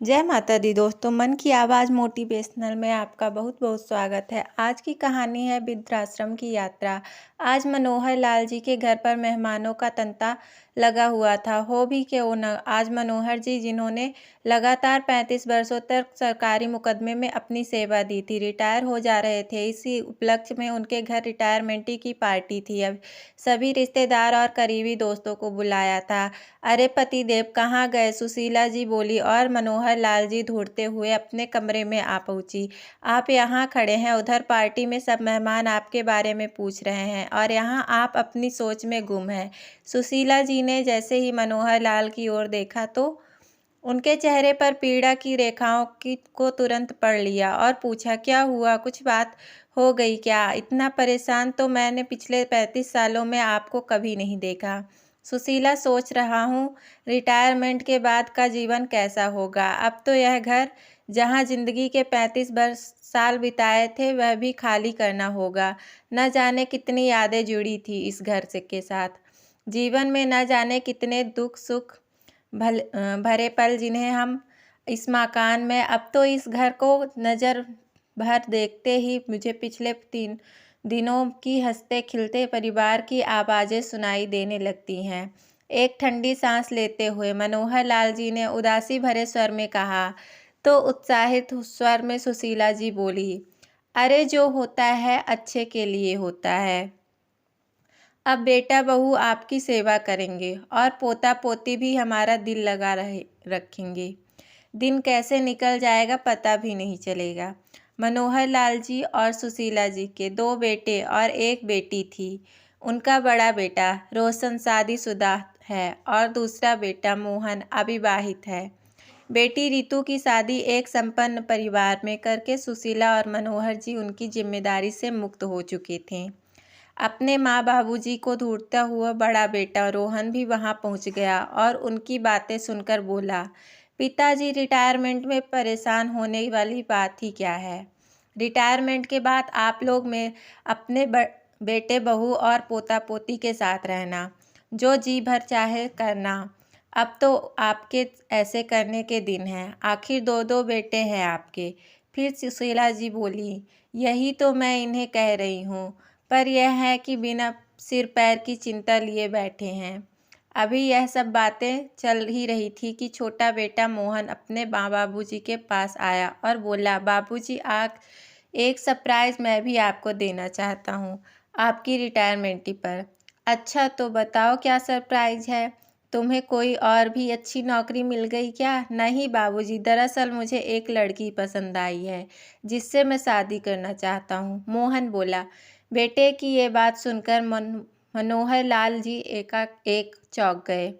जय माता दी दोस्तों, मन की आवाज़ मोटिवेशनल में आपका बहुत बहुत स्वागत है। आज की कहानी है वृद्धाश्रम की यात्रा। आज मनोहर लाल जी के घर पर मेहमानों का तांता लगा हुआ था। हो भी क्यों न, आज मनोहर जी जिन्होंने लगातार 35 वर्षों तक सरकारी मुकदमे में अपनी सेवा दी थी, रिटायर हो जा रहे थे। इसी उपलक्ष्य में उनके घर रिटायरमेंट की पार्टी थी। अब सभी रिश्तेदार और करीबी दोस्तों को बुलाया था। अरे पतिदेव कहाँ गए, सुशीला जी बोली और मनोहर लाल जी दौड़ते हुए अपने कमरे में आ पहुंची। आप यहाँ खड़े हैं, उधर पार्टी में सब मेहमान आपके बारे में पूछ रहे हैं और यहाँ आप अपनी सोच में गुम हैं। सुशीला जी ने जैसे ही मनोहर लाल की ओर देखा तो उनके चेहरे पर पीड़ा की रेखाओं को तुरंत पढ़ लिया और पूछा, क्या हुआ, कुछ बात हो गई क्या? इतना परेशान तो मैंने पिछले 35 सालों में आपको कभी नहीं देखा। सुशीला, सोच रहा हूँ रिटायरमेंट के बाद का जीवन कैसा होगा। अब तो यह घर जहाँ जिंदगी के 35 साल बिताए थे वह भी खाली करना होगा। न जाने कितनी यादें जुड़ी थी इस घर से के साथ। जीवन में न जाने कितने दुख सुख भरे पल जिन्हें हम इस मकान में, अब तो इस घर को नज़र भर देखते ही मुझे पिछले 3 दिनों की हंसते खिलते परिवार की आवाज़ें सुनाई देने लगती हैं। एक ठंडी सांस लेते हुए मनोहर लाल जी ने उदासी भरे स्वर में कहा। तो उत्साहित स्वर में सुशीला जी बोली, अरे जो होता है अच्छे के लिए होता है। अब बेटा बहू आपकी सेवा करेंगे और पोता पोती भी हमारा दिल लगा रखेंगे। दिन कैसे निकल जाएगा पता भी नहीं चलेगा। मनोहर लाल जी और सुशीला जी के 2 बेटे और 1 बेटी थी। उनका बड़ा बेटा रोशन शादीशुदा है और दूसरा बेटा मोहन अविवाहित है। बेटी रितु की शादी एक संपन्न परिवार में करके सुशीला और मनोहर जी उनकी जिम्मेदारी से मुक्त हो चुके थे। अपने माँ बाबूजी को ढूंढता हुआ बड़ा बेटा रोहन भी वहां पहुंच गया और उनकी बातें सुनकर बोला, पिताजी रिटायरमेंट में परेशान होने वाली बात ही क्या है। रिटायरमेंट के बाद आप लोग में अपने बेटे बहू और पोता पोती के साथ रहना, जो जी भर चाहे करना। अब तो आपके ऐसे करने के दिन हैं, आखिर 2-2 बेटे हैं आपके। फिर सुशीला जी बोली, यही तो मैं इन्हें कह रही हूँ, पर यह है कि बिना सिर पैर की चिंता लिए बैठे हैं। अभी यह सब बातें चल ही रही थी कि छोटा बेटा मोहन अपने माँ बाबूजी के पास आया और बोला, बाबूजी एक सरप्राइज़ मैं भी आपको देना चाहता हूँ आपकी रिटायरमेंट पर। अच्छा तो बताओ क्या सरप्राइज़ है? तुम्हें कोई और भी अच्छी नौकरी मिल गई क्या? नहीं बाबूजी, दरअसल मुझे एक लड़की पसंद आई है जिससे मैं शादी करना चाहता हूँ, मोहन बोला। बेटे की ये बात सुनकर मनोहर लाल जी एकाएक चौंक गए।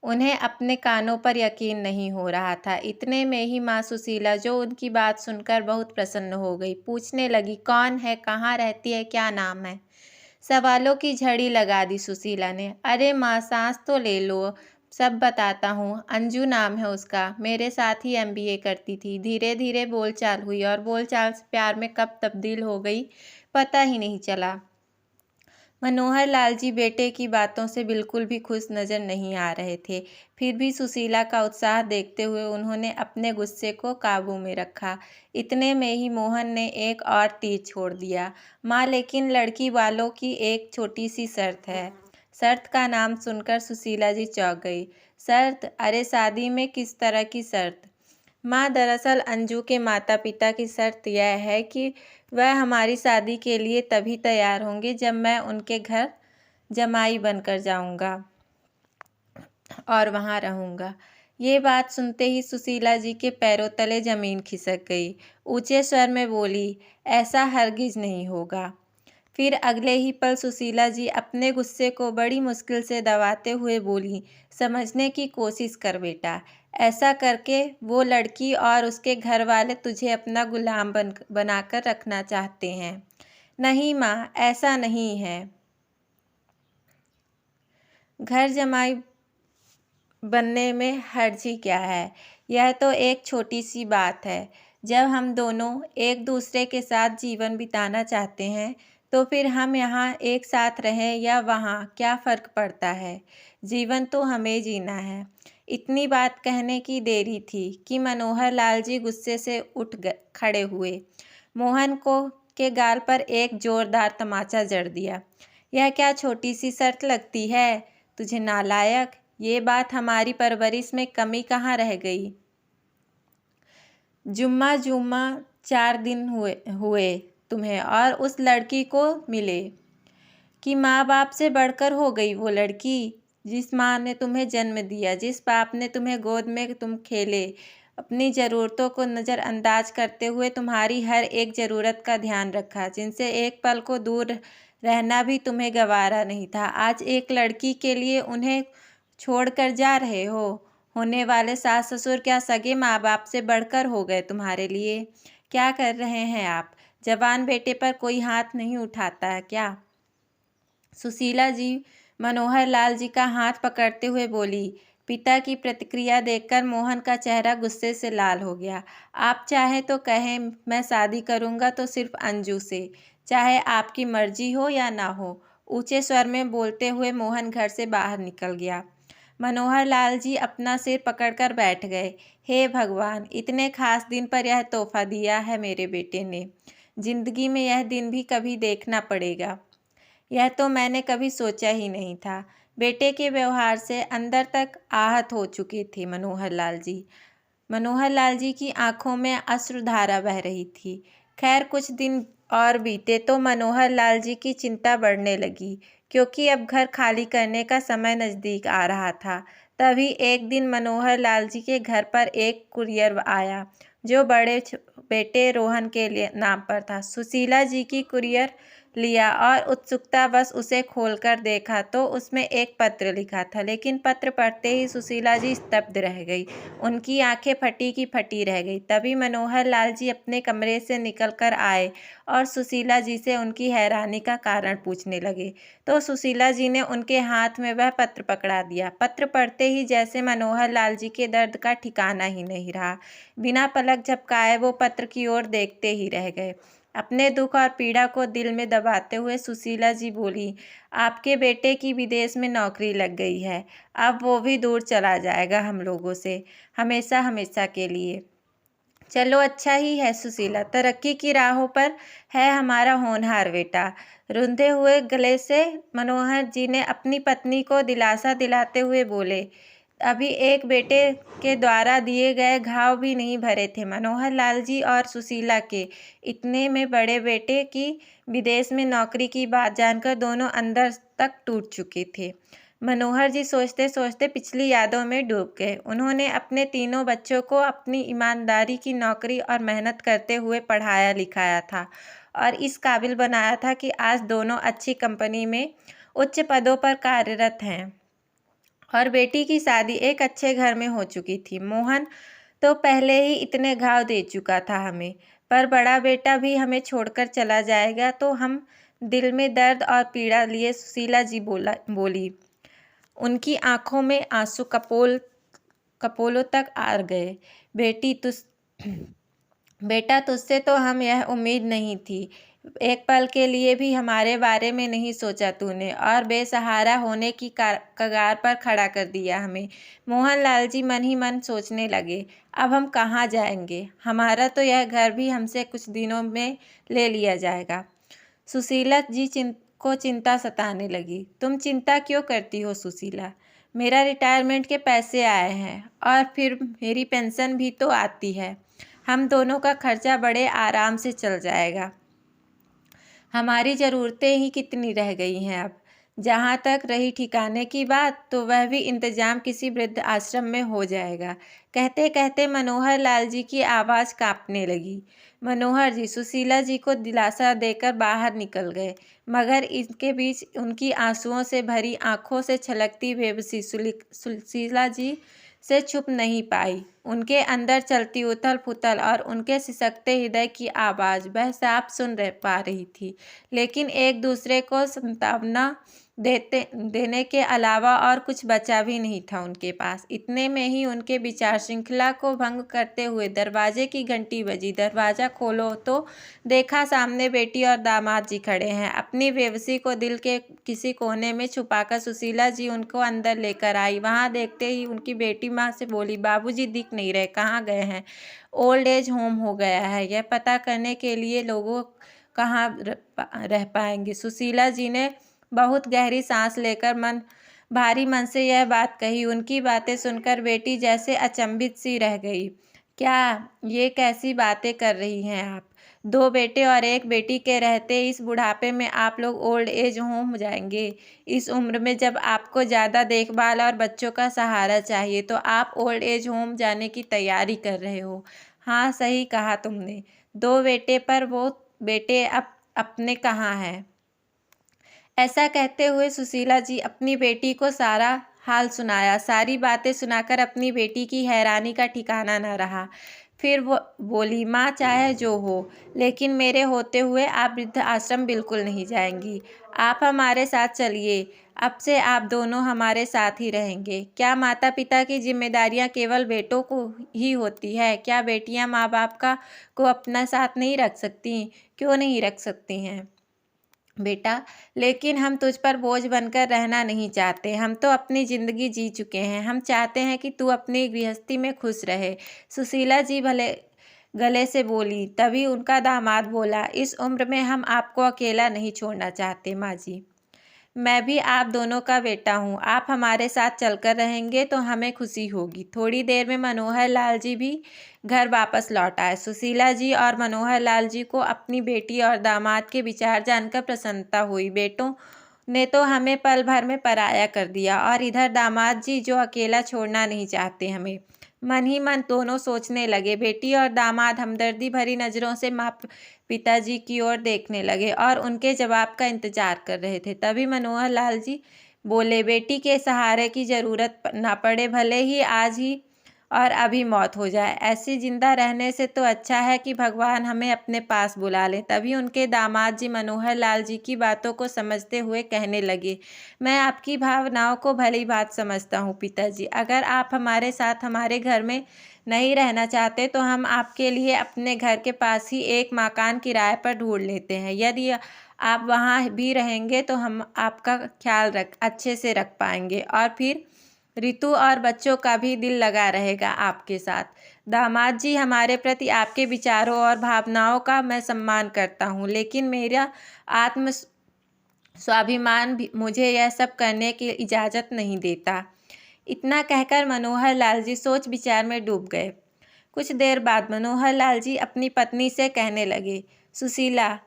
उन्हें अपने कानों पर यकीन नहीं हो रहा था। इतने में ही माँ सुशीला, जो उनकी बात सुनकर बहुत प्रसन्न हो गई, पूछने लगी, कौन है, कहाँ रहती है, क्या नाम है? सवालों की झड़ी लगा दी सुशीला ने। अरे माँ, सांस तो ले लो, सब बताता हूँ। अंजू नाम है उसका, मेरे साथ ही MBA करती थी। धीरे धीरे बोलचाल हुई और बोलचाल से प्यार में कब तब्दील हो गई पता ही नहीं चला। मनोहर लाल जी बेटे की बातों से बिल्कुल भी खुश नजर नहीं आ रहे थे। फिर भी सुशीला का उत्साह देखते हुए उन्होंने अपने गुस्से को काबू में रखा। इतने में ही मोहन ने एक और तीर छोड़ दिया। माँ, लेकिन लड़की वालों की एक छोटी सी शर्त है। शर्त का नाम सुनकर सुशीला जी चौंक गई। शर्त? अरे शादी में किस तरह की शर्त? माँ, दरअसल अंजू के माता पिता की शर्त यह है कि वह हमारी शादी के लिए तभी तैयार होंगे जब मैं उनके घर जमाई बनकर जाऊंगा और वहां रहूंगा। ये बात सुनते ही सुशीला जी के पैरों तले जमीन खिसक गई। ऊंचे स्वर में बोली, ऐसा हरगिज नहीं होगा। फिर अगले ही पल सुशीला जी अपने गुस्से को बड़ी मुश्किल से दबाते हुए बोली, समझने की कोशिश कर बेटा, ऐसा करके वो लड़की और उसके घर वाले तुझे अपना गुलाम बनाकर रखना चाहते हैं। नहीं माँ, ऐसा नहीं है। घर जमाई बनने में हर्ज ही क्या है? यह तो एक छोटी सी बात है। जब हम दोनों एक दूसरे के साथ जीवन बिताना चाहते हैं तो फिर हम यहाँ एक साथ रहें या वहाँ, क्या फ़र्क पड़ता है? जीवन तो हमें जीना है। इतनी बात कहने की देरी थी कि मनोहर लाल जी गुस्से से खड़े हुए। मोहन को के गाल पर एक जोरदार तमाचा जड़ दिया। यह क्या छोटी सी शर्त लगती है तुझे नालायक? ये बात हमारी परवरिश में कमी कहाँ रह गई? जुम्मा 4 दिन हुए तुम्हें और उस लड़की को मिले कि माँ बाप से बढ़कर हो गई वो लड़की। जिस माँ ने तुम्हें जन्म दिया, जिस बाप ने तुम्हें गोद में तुम खेले, अपनी ज़रूरतों को नज़रअंदाज करते हुए तुम्हारी हर एक ज़रूरत का ध्यान रखा, जिनसे एक पल को दूर रहना भी तुम्हें गवारा नहीं था, आज एक लड़की के लिए उन्हें छोड़कर जा रहे हो। होने वाले सास ससुर क्या सगे माँ बाप से बढ़कर हो गए तुम्हारे लिए? क्या कर रहे हैं आप? जवान बेटे पर कोई हाथ नहीं उठाता है क्या? सुशीला जी मनोहर लाल जी का हाथ पकड़ते हुए बोली। पिता की प्रतिक्रिया देखकर मोहन का चेहरा गुस्से से लाल हो गया। आप चाहे तो कहें मैं शादी करूंगा तो सिर्फ अंजू से, चाहे आपकी मर्जी हो या ना हो। ऊंचे स्वर में बोलते हुए मोहन घर से बाहर निकल गया। मनोहर लाल जी अपना सिर पकड़कर बैठ गए। हे भगवान, इतने खास दिन पर यह तोहफा दिया है मेरे बेटे ने। जिंदगी में यह दिन भी कभी देखना पड़ेगा। यह तो मैंने कभी सोचा ही नहीं था। बेटे के व्यवहार से अंदर तक आहत हो चुके थे मनोहर लाल जी। मनोहर लाल जी की आंखों में अश्रुधारा बह रही थी। खैर कुछ दिन और बीते तो मनोहर लाल जी की चिंता बढ़ने लगी, क्योंकि अब घर खाली करने का समय नज़दीक आ रहा था। तभी एक दिन मनोहर लाल जी के घर पर एक कुरियर आया, जो बड़े बेटे रोहन के लिए नाम पर था। सुशीला जी की कुरियर लिया और उत्सुकतावश उसे खोलकर देखा तो उसमें एक पत्र लिखा था, लेकिन पत्र पढ़ते ही सुशीला जी स्तब्ध रह गई। उनकी आंखें फटी की फटी रह गई। तभी मनोहर लाल जी अपने कमरे से निकलकर आए और सुशीला जी से उनकी हैरानी का कारण पूछने लगे, तो सुशीला जी ने उनके हाथ में वह पत्र पकड़ा दिया। पत्र पढ़ते ही जैसे मनोहर लाल जी के दर्द का ठिकाना ही नहीं रहा। बिना पलक झपकाए वो पत्र की ओर देखते ही रह गए। अपने दुख और पीड़ा को दिल में दबाते हुए सुशीला जी बोली, आपके बेटे की विदेश में नौकरी लग गई है। अब वो भी दूर चला जाएगा हम लोगों से, हमेशा हमेशा के लिए। चलो अच्छा ही है सुशीला, तरक्की की राहों पर है हमारा होनहार बेटा। रुंधे हुए गले से मनोहर जी ने अपनी पत्नी को दिलासा दिलाते हुए बोले। अभी एक बेटे के द्वारा दिए गए घाव भी नहीं भरे थे मनोहर लाल जी और सुशीला के। इतने में बड़े बेटे की विदेश में नौकरी की बात जानकर दोनों अंदर तक टूट चुके थे। मनोहर जी सोचते सोचते पिछली यादों में डूब गए। उन्होंने अपने तीनों बच्चों को अपनी ईमानदारी की नौकरी और मेहनत करते हुए पढ़ाया लिखाया था और इस काबिल बनाया था कि आज दोनों अच्छी कंपनी में उच्च पदों पर कार्यरत हैं और बेटी की शादी एक अच्छे घर में हो चुकी थी। मोहन तो पहले ही इतने घाव दे चुका था हमें, पर बड़ा बेटा भी हमें छोड़कर चला जाएगा तो हम दिल में दर्द और पीड़ा लिए सुशीला जी बोली। उनकी आंखों में आंसू कपोलों तक आ गए। बेटा तुझसे तो हम यह उम्मीद नहीं थी। एक पल के लिए भी हमारे बारे में नहीं सोचा तूने और बेसहारा होने की कगार पर खड़ा कर दिया हमें। मोहन लाल जी मन ही मन सोचने लगे, अब हम कहाँ जाएंगे? हमारा तो यह घर भी हमसे कुछ दिनों में ले लिया जाएगा। सुशीला जी को चिंता सताने लगी। तुम चिंता क्यों करती हो सुशीला? मेरा रिटायरमेंट के पैसे आए हैं और फिर मेरी पेंशन भी तो आती है। हम दोनों का खर्चा बड़े आराम से चल जाएगा। हमारी ज़रूरतें ही कितनी रह गई हैं अब। जहाँ तक रही ठिकाने की बात, तो वह भी इंतजाम किसी वृद्ध आश्रम में हो जाएगा। कहते कहते मनोहर लाल जी की आवाज़ कांपने लगी। मनोहर जी सुशीला जी को दिलासा देकर बाहर निकल गए, मगर इनके बीच उनकी आंसुओं से भरी आंखों से छलकती बेबसी सुशीला जी से छुप नहीं पाई। उनके अंदर चलती उथल पुथल और उनके सिसकते हृदय की आवाज़ वह साफ सुन पा रही थी, लेकिन एक दूसरे को सांत्वना देने के अलावा और कुछ बचा भी नहीं था उनके पास। इतने में ही उनके विचार श्रृंखला को भंग करते हुए दरवाजे की घंटी बजी। दरवाज़ा खोलो तो देखा सामने बेटी और दामाद जी खड़े हैं। अपनी बेबसी को दिल के किसी कोने में छुपाकर सुशीला जी उनको अंदर लेकर आई। वहाँ देखते ही उनकी बेटी माँ से बोली, बाबूजी दिख नहीं रहे, कहाँ गए हैं? ओल्ड एज होम हो गया है, यह पता करने के लिए लोगों कहाँ रह पाएंगे। सुशीला जी ने बहुत गहरी सांस लेकर भारी मन से यह बात कही। उनकी बातें सुनकर बेटी जैसे अचंभित सी रह गई। क्या ये कैसी बातें कर रही हैं आप? 2 बेटे और 1 बेटी के रहते इस बुढ़ापे में आप लोग ओल्ड एज होम जाएंगे? इस उम्र में जब आपको ज़्यादा देखभाल और बच्चों का सहारा चाहिए तो आप ओल्ड एज होम जाने की तैयारी कर रहे हो। हाँ, सही कहा तुमने। 2 बेटे पर वो बेटे अपने कहाँ हैं? ऐसा कहते हुए सुशीला जी अपनी बेटी को सारा हाल सुनाया। सारी बातें सुनाकर अपनी बेटी की हैरानी का ठिकाना न रहा। फिर वो बोली, माँ चाहे जो हो, लेकिन मेरे होते हुए आप वृद्ध आश्रम बिल्कुल नहीं जाएंगी। आप हमारे साथ चलिए। अब से आप दोनों हमारे साथ ही रहेंगे। क्या माता पिता की जिम्मेदारियाँ केवल बेटों को ही होती है? क्या बेटियाँ माँ बाप को अपना साथ नहीं रख सकती? क्यों नहीं रख सकती हैं बेटा? लेकिन हम तुझ पर बोझ बनकर रहना नहीं चाहते। हम तो अपनी ज़िंदगी जी चुके हैं। हम चाहते हैं कि तू अपनी गृहस्थी में खुश रहे। सुशीला जी भले गले से बोली। तभी उनका दामाद बोला, इस उम्र में हम आपको अकेला नहीं छोड़ना चाहते माँ जी। मैं भी आप दोनों का बेटा हूँ। आप हमारे साथ चलकर रहेंगे तो हमें खुशी होगी। थोड़ी देर में मनोहर लाल जी भी घर वापस लौट आए। सुशीला जी और मनोहर लाल जी को अपनी बेटी और दामाद के विचार जानकर प्रसन्नता हुई। बेटों ने तो हमें पल भर में पराया कर दिया और इधर दामाद जी जो अकेला छोड़ना नहीं चाहते हमें। मन ही मन दोनों सोचने लगे। बेटी और दामाद हमदर्दी भरी नज़रों से माँ पिताजी की ओर देखने लगे और उनके जवाब का इंतजार कर रहे थे। तभी मनोहर लाल जी बोले, बेटी के सहारे की ज़रूरत ना पड़े, भले ही आज ही और अभी मौत हो जाए, ऐसी जिंदा रहने से तो अच्छा है कि भगवान हमें अपने पास बुला ले। तभी उनके दामाद जी मनोहर लाल जी की बातों को समझते हुए कहने लगे, मैं आपकी भावनाओं को भली बात समझता हूँ पिताजी। अगर आप हमारे साथ हमारे घर में नहीं रहना चाहते तो हम आपके लिए अपने घर के पास ही एक मकान किराए पर ढूंढ लेते हैं। यदि आप वहाँ भी रहेंगे तो हम आपका ख्याल अच्छे से रख पाएंगे और फिर रितु और बच्चों का भी दिल लगा रहेगा आपके साथ। दामाद जी, हमारे प्रति आपके विचारों और भावनाओं का मैं सम्मान करता हूँ, लेकिन मेरा आत्म स्वाभिमान भी मुझे यह सब करने की इजाज़त नहीं देता। इतना कहकर मनोहर लाल जी सोच विचार में डूब गए। कुछ देर बाद मनोहर लाल जी अपनी पत्नी से कहने लगे, सुशीला,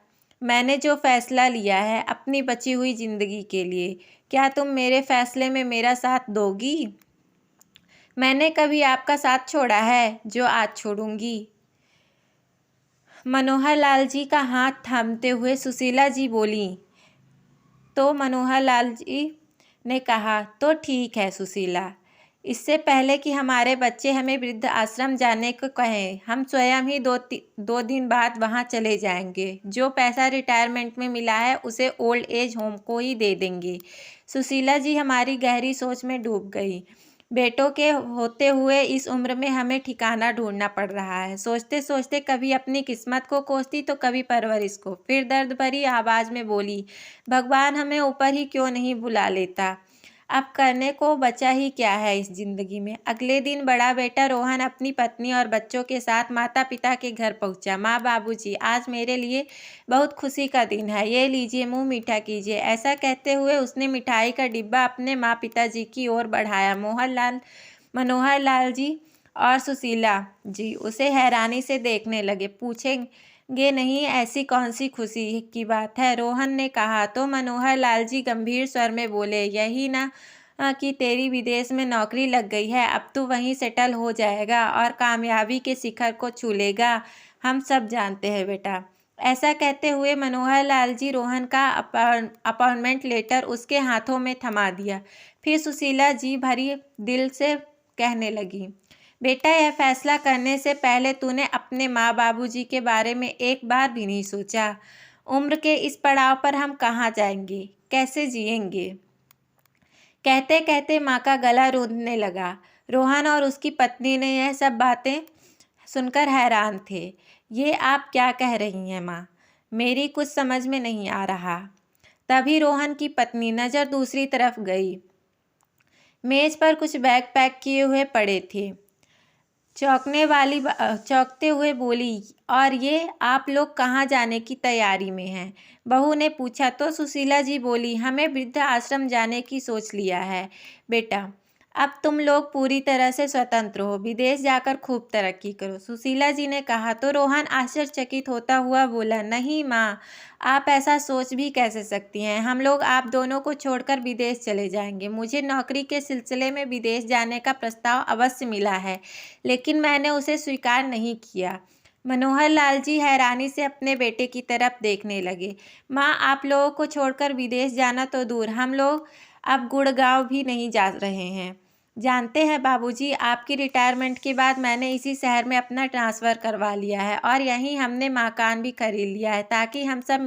मैंने जो फैसला लिया है अपनी बची हुई जिंदगी के लिए, क्या तुम मेरे फैसले में मेरा साथ दोगी? मैंने कभी आपका साथ छोड़ा है जो आज छोड़ूंगी? मनोहर लाल जी का हाथ थामते हुए सुशीला जी बोली। तो मनोहर लाल जी ने कहा, तो ठीक है सुशीला, इससे पहले कि हमारे बच्चे हमें वृद्ध आश्रम जाने को कहें, हम स्वयं ही दो दिन बाद वहां चले जाएंगे। जो पैसा रिटायरमेंट में मिला है उसे ओल्ड एज होम को ही दे देंगे। सुशीला जी हमारी गहरी सोच में डूब गई। बेटों के होते हुए इस उम्र में हमें ठिकाना ढूंढना पड़ रहा है। सोचते सोचते कभी अपनी किस्मत को कोसती तो कभी परवरिश को। फिर दर्द भरी आवाज़ में बोली, भगवान हमें ऊपर ही क्यों नहीं बुला लेता? अब करने को बचा ही क्या है इस जिंदगी में। अगले दिन बड़ा बेटा रोहन अपनी पत्नी और बच्चों के साथ माता पिता के घर पहुंचा। माँ, बाबूजी, आज मेरे लिए बहुत खुशी का दिन है, ये लीजिए, मुंह मीठा कीजिए। ऐसा कहते हुए उसने मिठाई का डिब्बा अपने माँ पिताजी की ओर बढ़ाया। मनोहर लाल जी और सुशीला जी उसे हैरानी से देखने लगे। पूछेंगे नहीं, ऐसी कौन सी खुशी की बात है? रोहन ने कहा। तो मनोहर लाल जी गंभीर स्वर में बोले, यही ना कि तेरी विदेश में नौकरी लग गई है, अब तू वहीं सेटल हो जाएगा और कामयाबी के शिखर को छू लेगा। हम सब जानते हैं बेटा। ऐसा कहते हुए मनोहर लाल जी रोहन का अपॉइंटमेंट लेटर उसके हाथों में थमा दिया। फिर सुशीला जी भरी दिल से कहने लगी, बेटा, यह फैसला करने से पहले तूने अपने माँ बाबूजी के बारे में एक बार भी नहीं सोचा? उम्र के इस पड़ाव पर हम कहाँ जाएंगे? कैसे जिएंगे। कहते कहते माँ का गला रूंधने लगा। रोहन और उसकी पत्नी ने यह सब बातें सुनकर हैरान थे। ये आप क्या कह रही हैं माँ? मेरी कुछ समझ में नहीं आ रहा। तभी रोहन की पत्नी नज़र दूसरी तरफ गई। मेज पर कुछ बैग पैक किए हुए पड़े थे। चौंकते हुए बोली, और ये आप लोग कहाँ जाने की तैयारी में हैं? बहू ने पूछा तो सुशीला जी बोली, हमें वृद्ध आश्रम जाने की सोच लिया है बेटा। अब तुम लोग पूरी तरह से स्वतंत्र हो, विदेश जाकर खूब तरक्की करो, सुशीला जी ने कहा। तो रोहन आश्चर्यचकित होता हुआ बोला, नहीं माँ, आप ऐसा सोच भी कैसे सकती हैं? हम लोग आप दोनों को छोड़कर विदेश चले जाएंगे। मुझे नौकरी के सिलसिले में विदेश जाने का प्रस्ताव अवश्य मिला है, लेकिन मैंने उसे स्वीकार नहीं किया। मनोहर लाल जी हैरानी से अपने बेटे की तरफ देखने लगे। माँ, आप लोगों को छोड़कर विदेश जाना तो दूर, हम लोग अब गुड़गांव भी नहीं जा रहे हैं। जानते हैं बाबूजी, आपकी रिटायरमेंट के बाद मैंने इसी शहर में अपना ट्रांसफ़र करवा लिया है और यहीं हमने मकान भी खरीद लिया है ताकि हम सब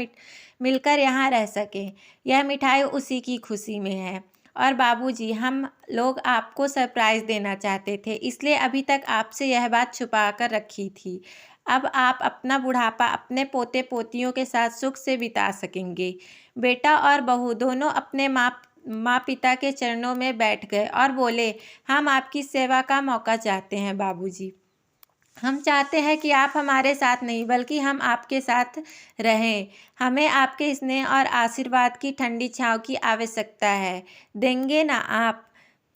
मिलकर यहाँ रह सकें। यह मिठाई उसी की खुशी में है। और बाबूजी, हम लोग आपको सरप्राइज़ देना चाहते थे, इसलिए अभी तक आपसे यह बात छुपा कर रखी थी। अब आप अपना बुढ़ापा अपने पोते पोतियों के साथ सुख से बिता सकेंगे। बेटा और बहू दोनों अपने माँ पिता के चरणों में बैठ गए और बोले, हम आपकी सेवा का मौका चाहते हैं बाबूजी। हम चाहते हैं कि आप हमारे साथ नहीं बल्कि हम आपके साथ रहें। हमें आपके स्नेह और आशीर्वाद की ठंडी छांव की आवश्यकता है। देंगे ना आप?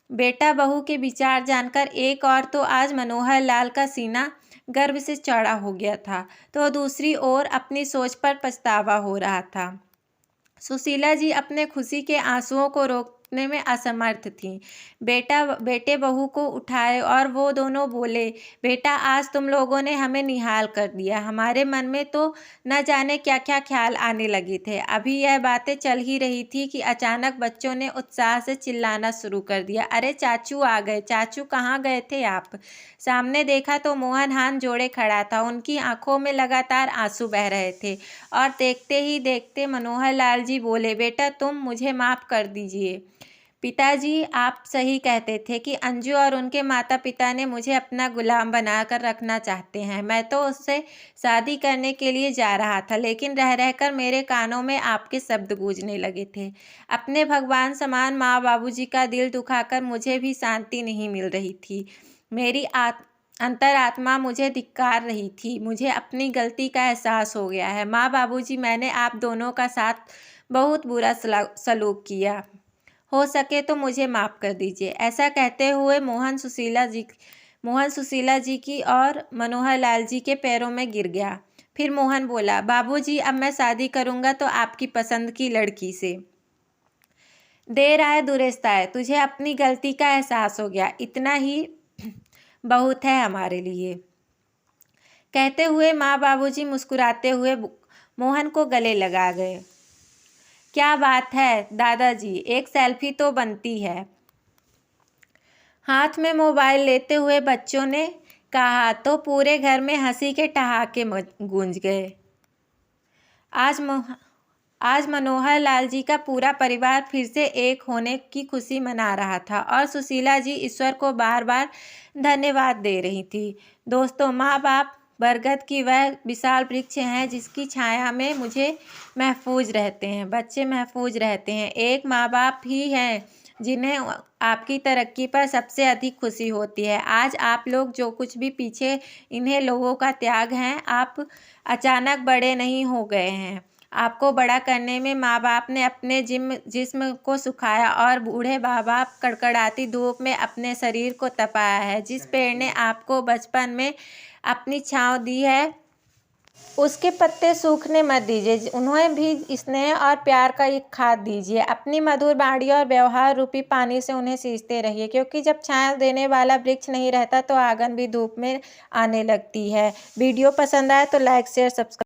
बेटा बहू के विचार जानकर एक और तो आज मनोहर लाल का सीना गर्व से चौड़ा हो गया था, तो दूसरी ओर अपनी सोच पर पछतावा हो रहा था। सुशीला जी अपने खुशी के आंसुओं को रोकने में असमर्थ थीं। बेटे बहू को उठाए और वो दोनों बोले, बेटा, आज तुम लोगों ने हमें निहाल कर दिया। हमारे मन में तो न जाने क्या क्या ख्याल आने लगे थे। अभी यह बातें चल ही रही थी कि अचानक बच्चों ने उत्साह से चिल्लाना शुरू कर दिया, अरे चाचू आ गए, चाचू कहाँ गए थे आप? सामने देखा तो मोहन हाथ जोड़े खड़ा था। उनकी आंखों में लगातार आंसू बह रहे थे और देखते ही देखते मनोहर लाल जी बोले, बेटा, तुम मुझे माफ़ कर दीजिए। पिताजी, आप सही कहते थे कि अंजू और उनके माता पिता ने मुझे अपना गुलाम बनाकर रखना चाहते हैं। मैं तो उससे शादी करने के लिए जा रहा था, लेकिन रह रहकर मेरे कानों में आपके शब्द गूंजने लगे थे। अपने भगवान समान माँ बाबूजी का दिल दुखाकर मुझे भी शांति नहीं मिल रही थी। मेरी अंतरात्मा मुझे धिक्कार रही थी। मुझे अपनी गलती का एहसास हो गया है। माँ बाबूजी, मैंने आप दोनों का साथ बहुत बुरा सलूक किया। हो सके तो मुझे माफ़ कर दीजिए। ऐसा कहते हुए मोहन सुशीला जी की और मनोहर लाल जी के पैरों में गिर गया। फिर मोहन बोला, बाबूजी, अब मैं शादी करूँगा तो आपकी पसंद की लड़की से। देर आए दुरुस्त आए, तुझे अपनी गलती का एहसास हो गया, इतना ही बहुत है हमारे लिए। कहते हुए माँ बाबूजी मुस्कुराते हुए मोहन को गले लगा गए। क्या बात है दादाजी, एक सेल्फी तो बनती है। हाथ में मोबाइल लेते हुए बच्चों ने कहा तो पूरे घर में हंसी के ठहाके गूंज गए। आज मनोहर लाल जी का पूरा परिवार फिर से एक होने की खुशी मना रहा था और सुशीला जी ईश्वर को बार बार धन्यवाद दे रही थी। दोस्तों, माँ बाप बरगद की वह विशाल वृक्ष हैं जिसकी छाया में मुझे महफूज रहते हैं, बच्चे महफूज रहते हैं। एक माँ बाप ही हैं जिन्हें आपकी तरक्की पर सबसे अधिक खुशी होती है। आज आप लोग जो कुछ भी पीछे इन्हें लोगों का त्याग हैं, आप अचानक बड़े नहीं हो गए हैं। आपको बड़ा करने में माँ बाप ने अपने जिस्म को सुखाया और बूढ़े माँ बाप कड़कड़ाती धूप में अपने शरीर को तपाया है। जिस पेड़ ने आपको बचपन में अपनी छाँव दी है, उसके पत्ते सूखने मत दीजिए, उन्हें भी स्नेह और प्यार का एक खाद दीजिए। अपनी मधुर बाणी और व्यवहार रूपी पानी से उन्हें सींचते रहिए, क्योंकि जब छाया देने वाला वृक्ष नहीं रहता तो आंगन भी धूप में आने लगती है। वीडियो पसंद आए तो लाइक शेयर सब्सक्राइब